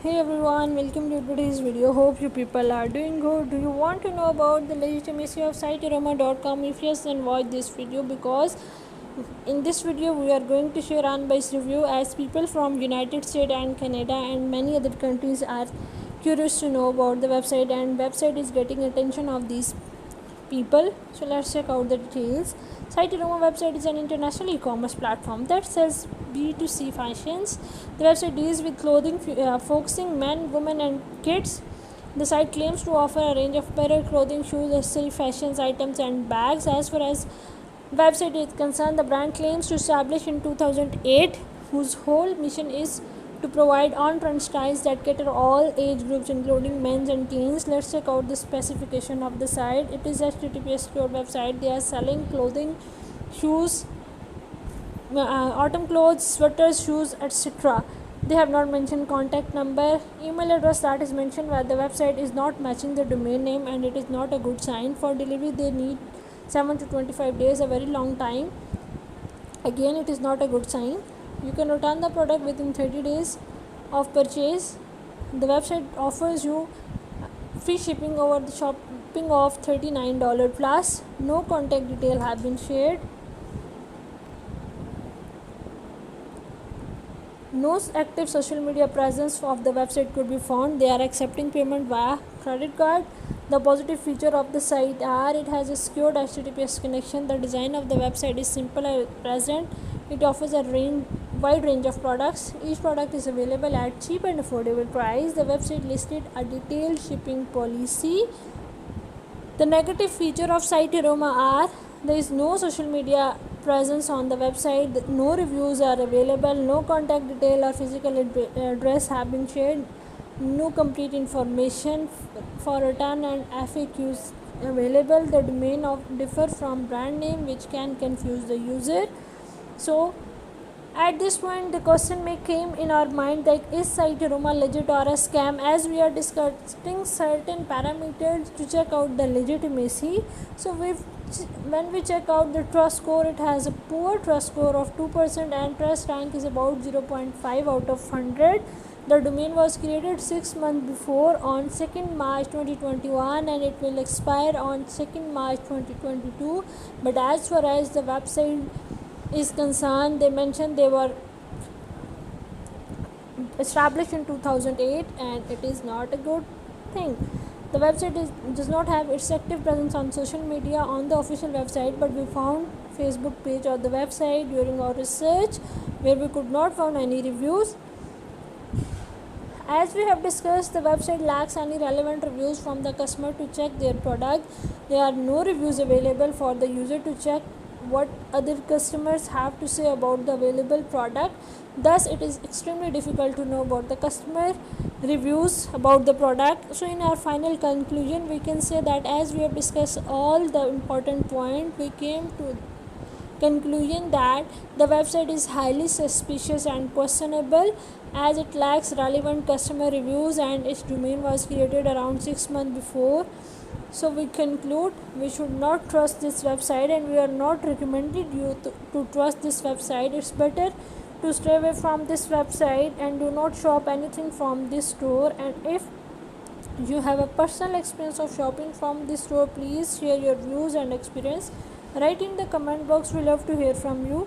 Hey everyone, welcome to today's video. Hope you people are doing good. Do you want to know about the legitimacy of sitearoma.com? If yes, then watch this video because in this video we are going to share unbiased review as people from United States and Canada and many other countries are curious to know about the website, and website is getting attention of these people. So let's check out the details. Site Aroma website is an international e-commerce platform that sells B2C fashions. The website deals with clothing focusing men, women and kids. The site claims to offer a range of apparel, clothing, shoes, accessories, fashions items and bags. As far as website is concerned, the brand claims to establish in 2008, whose whole mission is to provide on-trend styles that cater all age groups including men's and teens. Let's check out the specification of the site. It is HTTPS secure website. They are selling clothing, shoes, autumn clothes, sweaters, shoes, etc. They have not mentioned contact number, email address that is mentioned where the website is not matching the domain name, and it is not a good sign. For delivery they need 7 to 25 days, a very long time. Again, it is not a good sign. You can return the product within 30 days of purchase. The website offers you free shipping over the shopping of $39 plus. No contact detail have been shared. No active social media presence of the website could be found. They are accepting payment via credit card. The positive feature of the site are it has a secured HTTPS connection. The design of the website is simple and pleasant. It offers a wide range of products. Each product is available at cheap and affordable price. The website listed a detailed shipping policy. The negative feature of Site Aroma are there is no social media presence on the website, no reviews are available, no contact detail or physical address have been shared, no complete information for return and FAQs available. The domain of differ from brand name which can confuse the user. So at this point the question may came in our mind that is Site Aroma legit or a scam, as we are discussing certain parameters to check out the legitimacy. So when we check out the trust score, it has a poor trust score of 2% and trust rank is about 0.5 out of 100. The domain was created 6 months before on 2nd March 2021 and it will expire on 2nd March 2022. But as far as the website is concerned, they mentioned they were established in 2008 and it is not a good thing. The website does not have its active presence on social media on the official website, but we found Facebook page on the website during our research where we could not find any reviews. As we have discussed, the website lacks any relevant reviews from the customer to check their product. There are no reviews available for the user to check what other customers have to say about the available product. Thus it is extremely difficult to know about the customer reviews about the product. So in our final conclusion we can say that as we have discussed all the important points, we came to conclusion that the website is highly suspicious and questionable as it lacks relevant customer reviews and its domain was created around 6 months before. So we conclude we should not trust this website and we are not recommended you to trust this website. It's better to stay away from this website and do not shop anything from this store. And if you have a personal experience of shopping from this store, please share your views and experience. Write in the comment box. We love to hear from you.